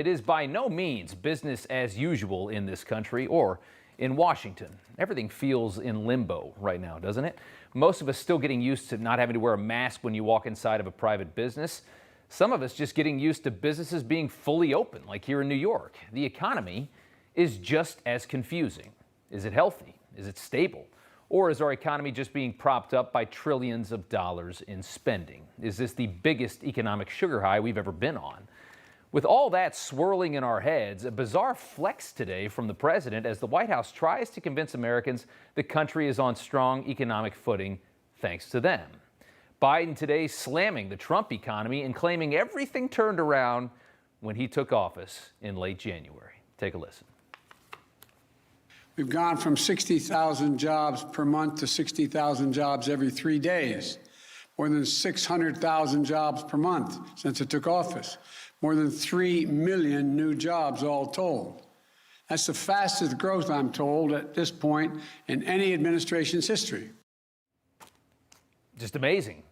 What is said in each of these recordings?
It is by no means business as usual in this country or in Washington. Everything feels in limbo right now, doesn't it? Most of us still getting used to not having to wear a mask when you walk inside of a private business. Some of us just getting used to businesses being fully open, like here in New York. The economy is just as confusing. Is it healthy? Is it stable? Or is our economy just being propped up by trillions of dollars in spending? Is this the biggest economic sugar high we've ever been on? With all that swirling in our heads, a bizarre flex today from the president as the White House tries to convince Americans the country is on strong economic footing thanks to them. Biden today slamming the Trump economy and claiming everything turned around when he took office in late January. Take a listen. We've gone from 60,000 jobs per month to 60,000 jobs every 3 days. More than 600,000 jobs per month since it took office. More than 3 million new jobs all told. That's the fastest growth, I'm told, at this point in any administration's history. Just amazing.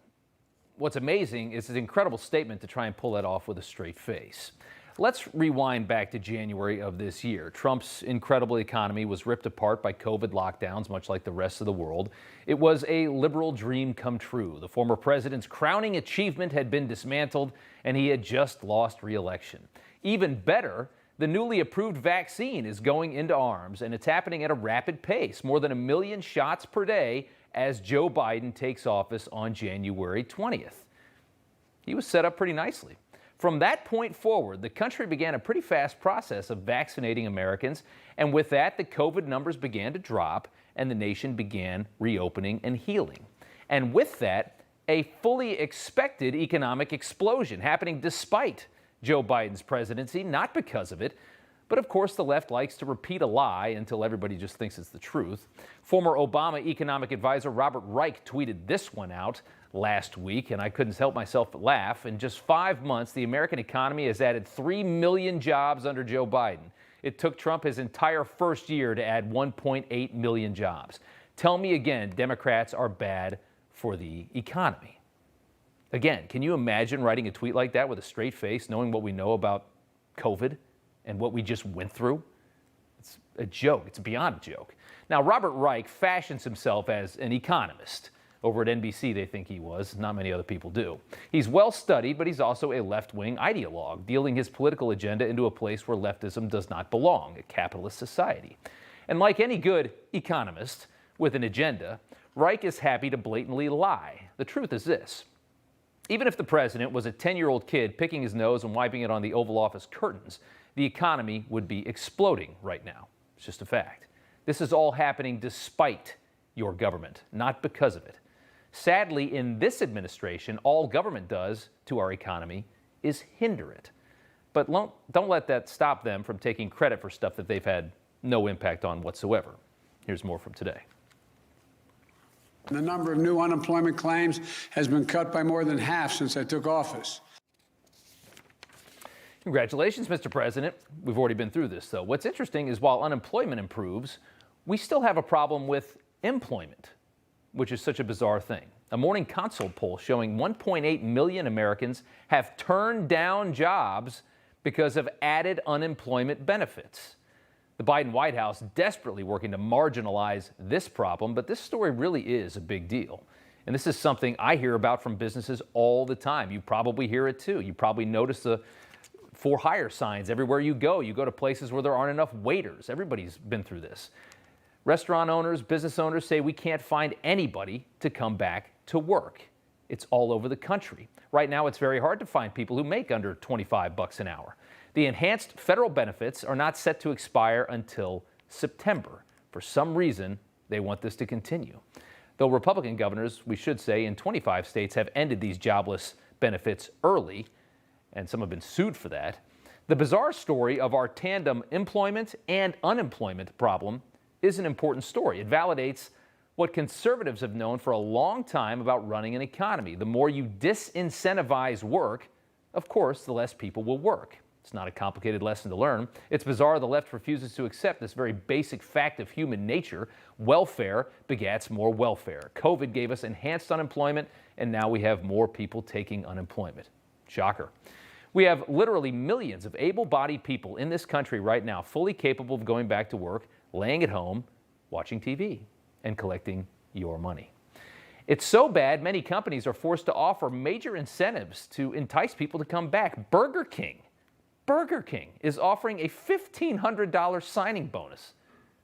What's amazing is his incredible statement to try and pull that off with a straight face. Let's rewind back to January of this year. Trump's incredible economy was ripped apart by COVID lockdowns, much like the rest of the world. It was a liberal dream come true. The former president's crowning achievement had been dismantled, and he had just lost re-election. Even better, the newly approved vaccine is going into arms, and it's happening at a rapid pace, more than 1 million shots per day as Joe Biden takes office on January 20th. He was set up pretty nicely. From that point forward, the country began a pretty fast process of vaccinating Americans, and with that, the COVID numbers began to drop, and the nation began reopening and healing. And with that, a fully expected economic explosion happening despite Joe Biden's presidency, not because of it. But of course, the left likes to repeat a lie until everybody just thinks it's the truth. Former Obama economic advisor Robert Reich tweeted this one out last week, and I couldn't help myself but laugh. In just 5 months, the American economy has added 3 million jobs under Joe Biden. It took Trump his entire first year to add 1.8 million jobs. Tell me again, Democrats are bad for the economy. Again, can you imagine writing a tweet like that with a straight face, knowing what we know about COVID and what we just went through? It's a joke. It's beyond a joke. Now, Robert Reich fashions himself as an economist. Over at NBC, they think he was. Not many other people do. He's well studied, but he's also a left-wing ideologue, dealing his political agenda into a place where leftism does not belong, a capitalist society. And like any good economist with an agenda, Reich is happy to blatantly lie. The truth is this. Even if the president was a 10-year-old kid picking his nose and wiping it on the Oval Office curtains, the economy would be exploding right now. It's just a fact. This is all happening despite your government, not because of it. Sadly, in this administration, all government does to our economy is hinder it. But don't let that stop them from taking credit for stuff that they've had no impact on whatsoever. Here's more from today. The number of new unemployment claims has been cut by more than half since I took office. Congratulations, Mr. President. We've already been through this, though. What's interesting is while unemployment improves, we still have a problem with employment, which is such a bizarre thing. A Morning Consult poll showing 1.8 million Americans have turned down jobs because of added unemployment benefits. The Biden White House desperately working to marginalize this problem, but this story really is a big deal. And this is something I hear about from businesses all the time. You probably hear it too. You probably notice the for hire signs everywhere you go. You go to places where there aren't enough waiters. Everybody's been through this. Restaurant owners, business owners say we can't find anybody to come back to work. It's all over the country. Right now, it's very hard to find people who make under $25 an hour. The enhanced federal benefits are not set to expire until September. For some reason, they want this to continue. Though Republican governors, we should say, in 25 states have ended these jobless benefits early, and some have been sued for that. The bizarre story of our tandem employment and unemployment problem is an important story. It validates what conservatives have known for a long time about running an economy. The more you disincentivize work, of course, the less people will work. It's not a complicated lesson to learn. It's bizarre the left refuses to accept this very basic fact of human nature. Welfare begets more welfare. COVID gave us enhanced unemployment, and now we have more people taking unemployment. Shocker. We have literally millions of able-bodied people in this country right now fully capable of going back to work, laying at home, watching TV, and collecting your money. It's so bad, many companies are forced to offer major incentives to entice people to come back. Burger King is offering a $1,500 signing bonus.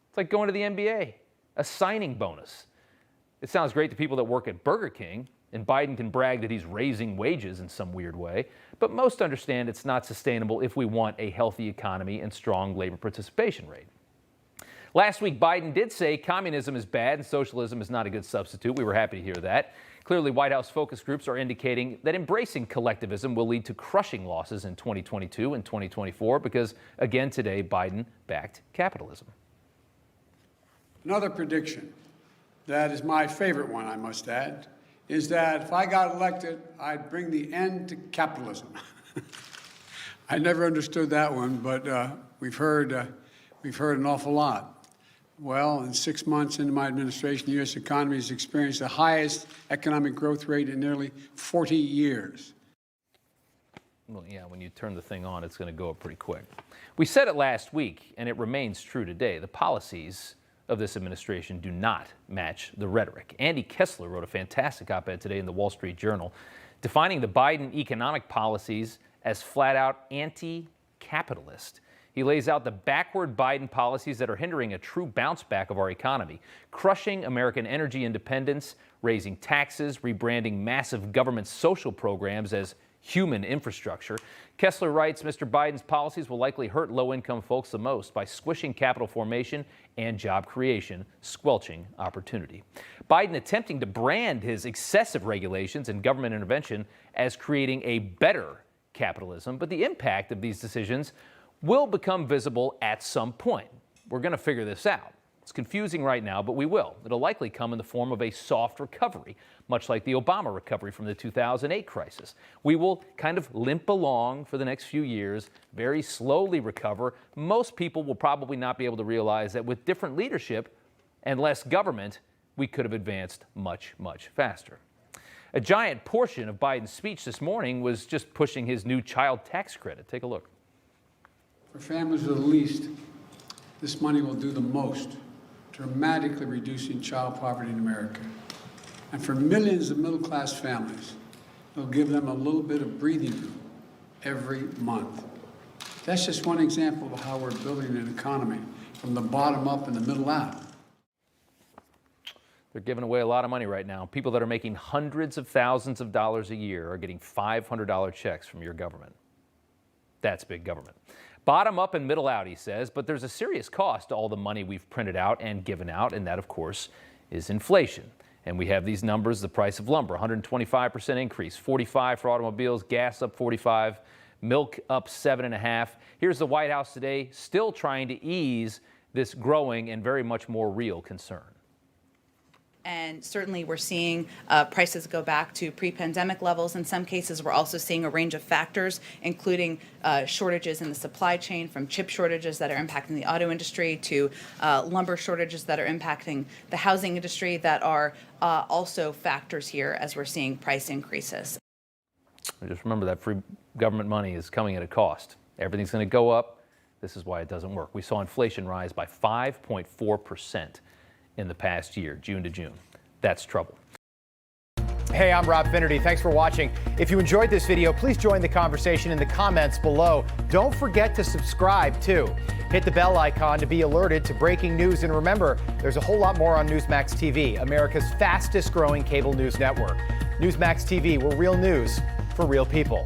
It's like going to the NBA, a signing bonus. It sounds great to people that work at Burger King, and Biden can brag that he's raising wages in some weird way, but most understand it's not sustainable if we want a healthy economy and strong labor participation rate. Last week, Biden did say communism is bad and socialism is not a good substitute. We were happy to hear that. Clearly, White House focus groups are indicating that embracing collectivism will lead to crushing losses in 2022 and 2024 because, again, today, Biden backed capitalism. Another prediction that is my favorite one, I must add, is that if I got elected, I'd bring the end to capitalism. I never understood that one, but we've heard an awful lot. Well, in 6 months into my administration, the U.S. economy has experienced the highest economic growth rate in nearly 40 years. Well, yeah, when you turn the thing on, it's going to go up pretty quick. We said it last week, and it remains true today. The policies of this administration do not match the rhetoric. Andy Kessler wrote a fantastic op-ed today in the Wall Street Journal, defining the Biden economic policies as flat-out anti-capitalist. He lays out the backward Biden policies that are hindering a true bounce back of our economy, crushing American energy independence, raising taxes, rebranding massive government social programs as human infrastructure. Kessler writes, Mr. Biden's policies will likely hurt low-income folks the most by squishing capital formation and job creation, squelching opportunity. Biden attempting to brand his excessive regulations and government intervention as creating a better capitalism, but the impact of these decisions will become visible at some point. We're going to figure this out. It's confusing right now, but we will. It'll likely come in the form of a soft recovery, much like the Obama recovery from the 2008 crisis. We will kind of limp along for the next few years, very slowly recover. Most people will probably not be able to realize that with different leadership and less government, we could have advanced much, much faster. A giant portion of Biden's speech this morning was just pushing his new child tax credit. Take a look. For families with the least, this money will do the most, dramatically reducing child poverty in America. And for millions of middle-class families, it'll give them a little bit of breathing room every month. That's just one example of how we're building an economy from the bottom up and the middle out. They're giving away a lot of money right now. People that are making hundreds of thousands of dollars a year are getting $500 checks from your government. That's big government. Bottom up and middle out, he says, but there's a serious cost to all the money we've printed out and given out, and that, of course, is inflation. And we have these numbers: the price of lumber, 125% increase, 45% for automobiles, gas up 45%, milk up 7.5%. Here's the White House today, still trying to ease this growing and very much more real concern. And certainly we're seeing prices go back to pre-pandemic levels. In some cases, we're also seeing a range of factors, including shortages in the supply chain, from chip shortages that are impacting the auto industry to lumber shortages that are impacting the housing industry, that are also factors here as we're seeing price increases. Just remember that free government money is coming at a cost. Everything's going to go up. This is why it doesn't work. We saw inflation rise by 5.4% in the past year, June to June. That's trouble. Hey, I'm Rob Finnerty. Thanks for watching. If you enjoyed this video, please join the conversation in the comments below. Don't forget to subscribe, too. Hit the bell icon to be alerted to breaking news. And remember, there's a whole lot more on Newsmax TV, America's fastest growing cable news network. Newsmax TV, we're real news for real people.